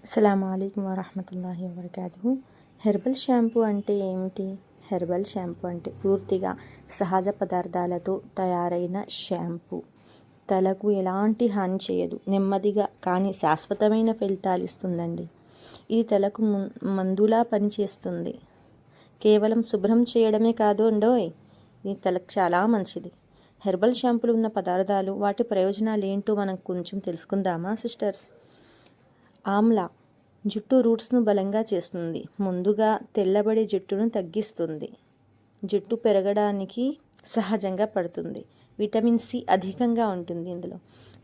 అస్సలాముఅలైకుం వరహమతుల్లాహి వబర్కాతుహు. Herbal shampoo అంటే ఏమిటి? Herbal shampoo అంటే పూర్తిగా సహజ పదార్థాలతో తయారైన షాంపూ. తలకు ఎలాంటి హాని చేయదు, నెమ్మదిగా కానీ శాశ్వతమైన ఫలితాలు ఇస్తుందండి. ఇది తలకు మందులా పనిచేస్తుంది. కేవలం శుభ్రం చేయడమే కాదండోయ్, ఇది తలకు చాలా మంచిది. హెర్బల్ షాంపూలు ఉన్న పదార్థాలు, వాటి ప్రయోజనాలు ఏంటో మనం కొంచెం తెలుసుకుందామా సిస్టర్స్? ఆమ్లా జుట్టు రూట్స్ను బలంగా చేస్తుంది. ముందుగా తెల్లబడే జుట్టును తగ్గిస్తుంది. జుట్టు పెరగడానికి సహజంగా పడుతుంది. విటమిన్ సి అధికంగా ఉంటుంది ఇందులో.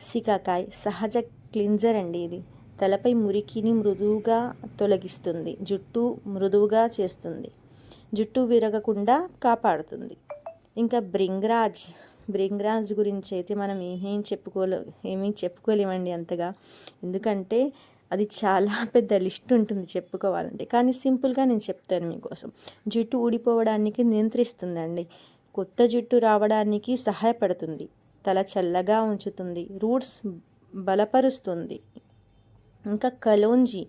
సికాకాయ్ సహజ క్లిన్జర్ అండి. ఇది తలపై మురికిని మృదువుగా తొలగిస్తుంది. జుట్టు మృదువుగా చేస్తుంది. జుట్టు విరగకుండా కాపాడుతుంది. ఇంకా బ్రింగ్రాజ్ గురించి అయితే మనం ఏమీ చెప్పుకోలేమండి అంతగా. ఎందుకంటే అది చాలా పెద్ద లిస్ట్ ఉంటుంది చెప్పుకోవాలంటే. కానీ సింపుల్గా నేను చెప్తాను మీకోసం. జుట్టు ఊడిపోవడానికి నియంత్రిస్తుందండి. కొత్త జుట్టు రావడానికి సహాయపడుతుంది. తల చల్లగా ఉంచుతుంది. రూట్స్ బలపరుస్తుంది. ఇంకా కలోంజీ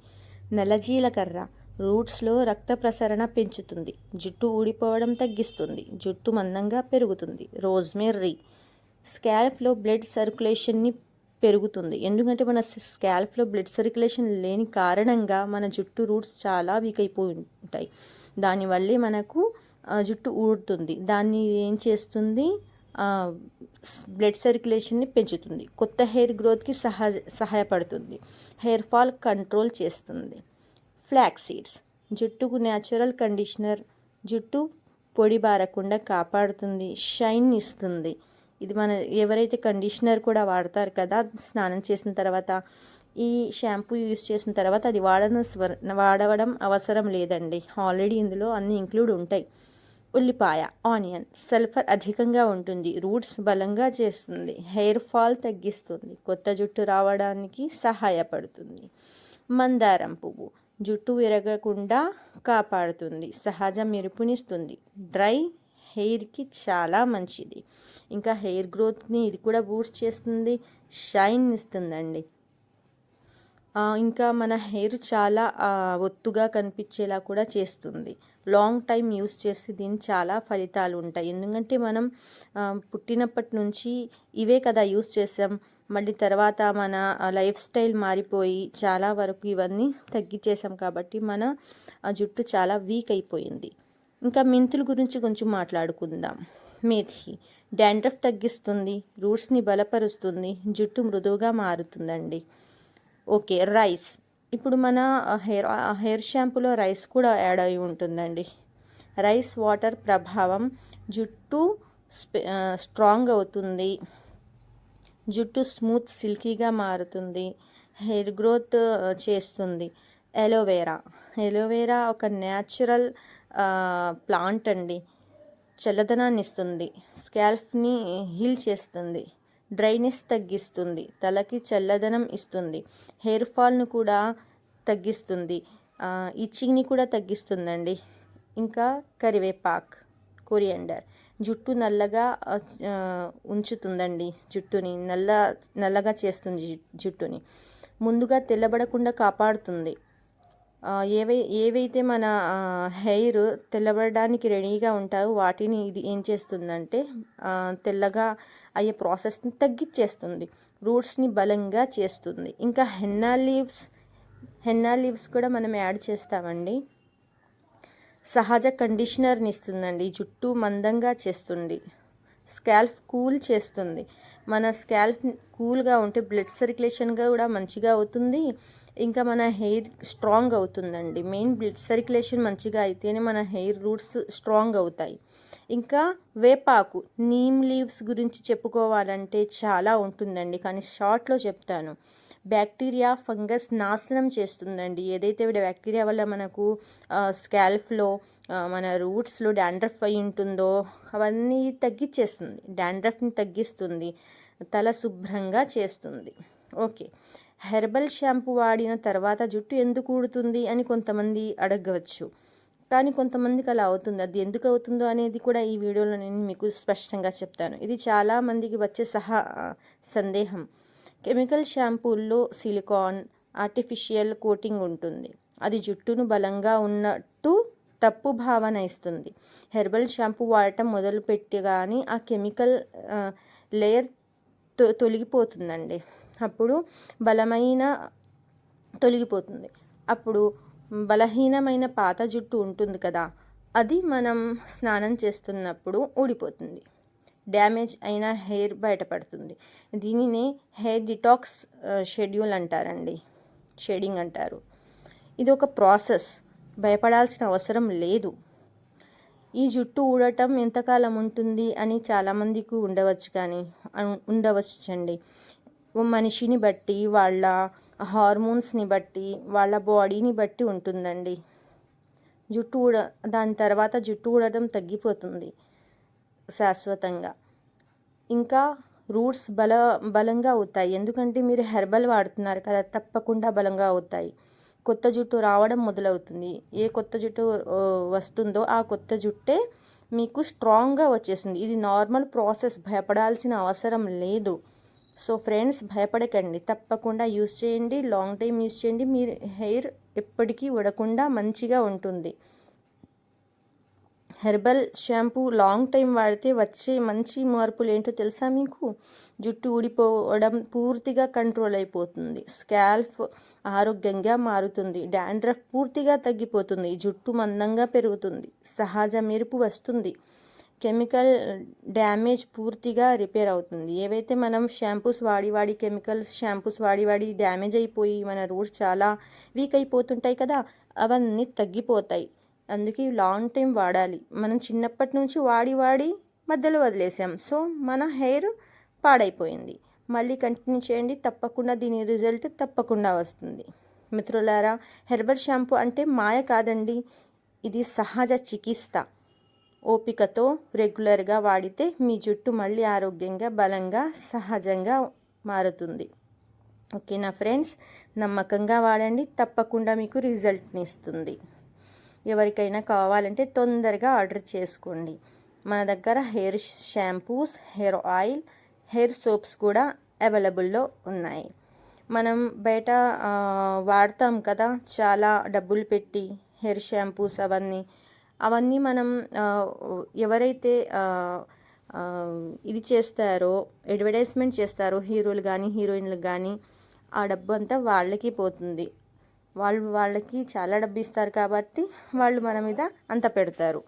నల్లజీలకర్ర రూట్స్లో రక్త ప్రసరణ పెంచుతుంది. జుట్టు ఊడిపోవడం తగ్గిస్తుంది. జుట్టు మందంగా పెరుగుతుంది. రోజ్మెర్రీ స్కాల్ప్లో బ్లడ్ సర్క్యులేషన్ని పెరుగుతుంది. ఎందుకంటే మన స్కాల్ప్లో బ్లడ్ సర్క్యులేషన్ లేని కారణంగా మన జుట్టు రూట్స్ చాలా వీక్ అయిపోయి ఉంటాయి. దానివల్లే మనకు జుట్టు ఊడుతుంది. దాన్ని ఏం చేస్తుంది? బ్లడ్ సర్క్యులేషన్ని పెంచుతుంది. కొత్త హెయిర్ గ్రోత్కి సహాయపడుతుంది. హెయిర్ ఫాల్ కంట్రోల్ చేస్తుంది. ఫ్లాక్స్ సీడ్స్ జుట్టుకు న్యాచురల్ కండిషనర్. జుట్టు పొడి బారకుండా కాపాడుతుంది. షైన్ ఇస్తుంది. ఇది ఎవరైతే కండిషనర్ కూడా వాడతారు కదా స్నానం చేసిన తర్వాత, ఈ షాంపూ యూస్ చేసిన తర్వాత అది వాడడం అవసరం లేదండి. ఆల్రెడీ ఇందులో అన్ని ఇంక్లూడ్ ఉంటాయి. ఉల్లిపాయ ఆనియన్ సల్ఫర్ అధికంగా ఉంటుంది. రూట్స్ బలంగా చేస్తుంది. హెయిర్ ఫాల్ తగ్గిస్తుంది. కొత్త జుట్టు రావడానికి సహాయపడుతుంది. మందారం పువ్వు జుట్టు విరగకుండా కాపాడుతుంది. సహజ మెరుపునిస్తుంది. డ్రై హెయిర్కి చాలా మంచిది. ఇంకా హెయిర్ గ్రోత్ని ఇది కూడా బూస్ట్ చేస్తుంది. షైన్ ఇస్తుందండి. ఇంకా మన హెయిర్ చాలా ఒత్తుగా కనిపించేలా కూడా చేస్తుంది. లాంగ్ టైం యూస్ చేస్తే దీనికి చాలా ఫలితాలు ఉంటాయి. ఎందుకంటే మనం పుట్టినప్పటి నుంచి ఇవే కదా యూస్ చేసాం. మళ్ళీ తర్వాత మన లైఫ్ స్టైల్ మారిపోయి చాలా వరకు ఇవన్నీ తగ్గించేసాం కాబట్టి మన జుట్టు చాలా వీక్ అయిపోయింది. ఇంకా మెంతుల గురించి కొంచెం మాట్లాడుకుందాం. మేథి డాండ్రఫ్ తగ్గిస్తుంది. రూట్స్ని బలపరుస్తుంది. జుట్టు మృదువుగా మారుతుందండి. Okay, rice. ఇప్పుడు మన హెయిర్ షాంపూలో రైస్ కూడా యాడ్ అయి ఉంటుందండి. రైస్ వాటర్ ప్రభావం జుట్టు స్ట్రాంగ్ అవుతుంది. జుట్టు స్మూత్ సిల్కీగా మారుతుంది. హెయిర్ గ్రోత్ చేస్తుంది. ఎలోవేరా ఒక న్యాచురల్ ప్లాంట్ అండి. చల్లదనాన్ని ఇస్తుంది. స్కాల్ప్ని హీల్ చేస్తుంది. డ్రైనెస్ తగ్గిస్తుంది. తలకి చల్లదనం ఇస్తుంది. హెయిర్ ఫాల్ను కూడా తగ్గిస్తుంది. ఇచ్చింగ్ని కూడా తగ్గిస్తుందండి. ఇంకా కరివేపాక్ కొరియండర్ జుట్టు నల్లగా ఉంచుతుందండి. జుట్టుని నల్లగా చేస్తుంది. జుట్టుని ముందుగా తెల్లబడకుండా కాపాడుతుంది. ఏవైతే మన హెయిర్ తెల్లబడడానికి రెడీగా ఉంటాయో వాటిని ఇది ఏం చేస్తుందంటే తెల్లగా అయ్యే ప్రాసెస్ని తగ్గించేస్తుంది. రూట్స్ని బలంగా చేస్తుంది. ఇంకా హెన్నా లీవ్స్ కూడా మనం యాడ్ చేస్తామండి. సహజ కండిషనర్ని ఇస్తుందండి. జుట్టు మందంగా చేస్తుంది. స్కాల్ప్ కూల్ చేస్తుంది. మన స్కాల్ప్ కూల్గా ఉంటే బ్లడ్ సర్క్యులేషన్గా కూడా మంచిగా అవుతుంది. ఇంకా మన హెయిర్ స్ట్రాంగ్ అవుతుందండి. మెయిన్ బ్లడ్ సర్క్యులేషన్ మంచిగా అయితేనే మన హెయిర్ రూట్స్ స్ట్రాంగ్ అవుతాయి. ఇంకా వేపాకు నీమ్ లీవ్స్ గురించి చెప్పుకోవాలంటే చాలా ఉంటుందండి, కానీ షార్ట్లో చెప్తాను. బ్యాక్టీరియా ఫంగస్ నాశనం చేస్తుందండి. ఏదైతే బ్యాక్టీరియా వల్ల మనకు స్కాల్ప్లో మన రూట్స్లో డాండ్రఫ్ అయి ఉంటుందో అవన్నీ తగ్గించేస్తుంది. డాండ్రఫ్ని తగ్గిస్తుంది. తల శుభ్రంగా చేస్తుంది. ఓకే, హెర్బల్ షాంపూ వాడిన తర్వాత జుట్టు ఎందుకు ఊడుతుంది అని కొంతమంది అడగవచ్చు. కానీ కొంతమందికి అలా అవుతుంది. అది ఎందుకు అవుతుందో అనేది కూడా ఈ వీడియోలో నేను మీకు స్పష్టంగా చెప్తాను. ఇది చాలామందికి వచ్చే సందేహం. కెమికల్ షాంపూల్లో సిలికాన్, ఆర్టిఫిషియల్ కోటింగ్ ఉంటుంది. అది జుట్టును బలంగా ఉన్నట్టు తప్పు భావన ఇస్తుంది. హెర్బల్ షాంపూ వాడటం మొదలుపెట్టి కానీ ఆ కెమికల్ లేయర్ తొలగిపోతుందండి. అప్పుడు బలమైన తొలగిపోతుంది. అప్పుడు బలహీనమైన పాత జుట్టు ఉంటుంది కదా, అది మనం స్నానం చేస్తున్నప్పుడు ఊడిపోతుంది. డ్యామేజ్ అయిన హెయిర్ బయటపడుతుంది. దీనినే హెయిర్ డిటాక్స్ షెడ్యూల్ అంటారండి, షేడింగ్ అంటారు. ఇది ఒక ప్రాసెస్, భయపడాల్సిన అవసరం లేదు. ఈ జుట్టు ఊడటం ఎంతకాలం ఉంటుంది అని చాలామందికి ఉండవచ్చండి. మనిషిని బట్టి, వాళ్ళ హార్మోన్స్ని బట్టి, వాళ్ళ బాడీని బట్టి ఉంటుందండి. దాని తర్వాత జుట్టు ఊడటం తగ్గిపోతుంది శాశ్వతంగా. ఇంకా రూట్స్ బలంగా అవుతాయి. ఎందుకంటే మీరు హెర్బల్ వాడుతున్నారు కదా, తప్పకుండా బలంగా అవుతాయి. కొత్త జుట్టు రావడం మొదలవుతుంది. ఏ కొత్త జుట్టు వస్తుందో ఆ కొత్త జుట్టే మీకు స్ట్రాంగ్గా వచ్చేసింది. ఇది నార్మల్ ప్రాసెస్, భయపడాల్సిన అవసరం లేదు. సో ఫ్రెండ్స్, భయపడకండి, తప్పకుండా యూస్ చేయండి. లాంగ్ టైం యూస్ చేయండి. మీరు హెయిర్ ఎప్పటికీ ఊడకుండా మంచిగా ఉంటుంది. హెర్బల్ షాంపూ లాంగ్ టైం వాడితే వచ్చే మంచి మార్పులు ఏంటో తెలుసా మీకు? జుట్టు ఊడిపోవడం పూర్తిగా కంట్రోల్ అయిపోతుంది. స్కాల్ప్ ఆరోగ్యంగా మారుతుంది. డాండ్రఫ్ పూర్తిగా తగ్గిపోతుంది. జుట్టు మందంగా పెరుగుతుంది. సహజ మెరుపు వస్తుంది. కెమికల్ డ్యామేజ్ పూర్తిగా రిపేర్ అవుతుంది. ఏవైతే మనం షాంపూస్ వాడి కెమికల్స్ షాంపూస్ వాడి డ్యామేజ్ అయిపోయి మన రూట్స్ చాలా వీక్ అయిపోతుంటాయి కదా, అవన్నీ తగ్గిపోతాయి. అందుకే లాంగ్ టైం వాడాలి. మనం చిన్నప్పటి నుంచి వాడి మధ్యలో వదిలేసాం. సో మన హెయిర్ పాడైపోయింది. మళ్ళీ కంటిన్యూ చేయండి, తప్పకుండా దీని రిజల్ట్ తప్పకుండా వస్తుంది. మిత్రులారా, హెర్బల్ షాంపూ అంటే మాయ కాదండి, ఇది సహజ చికిత్స. ఓపికతో రెగ్యులర్గా వాడితే మీ జుట్టు మళ్ళీ ఆరోగ్యంగా, బలంగా, సహజంగా మారుతుంది. ఓకేనా ఫ్రెండ్స్? నమ్మకంగా వాడండి, తప్పకుండా మీకు రిజల్ట్ని ఇస్తుంది. ఎవరికైనా కావాలంటే తొందరగా ఆర్డర్ చేసుకోండి. మన దగ్గర hair shampoos, hair oil, hair soaps కూడా అవైలబుల్లో ఉన్నాయి. మనం బయట వాడతాం కదా చాలా డబ్బులు పెట్టి హెయిర్ షాంపూస్, అవన్నీ మనం ఎవరైతే ఇది చేస్తారో, అడ్వర్టైజ్మెంట్ చేస్తారో, హీరోలు కానీ హీరోయిన్లు కానీ, ఆ డబ్బు అంతా వాళ్ళకి పోతుంది. వాళ్ళకి చాలా డబ్బు ఇస్తారు కాబట్టి వాళ్ళు మన మీద అంత పెడతారు.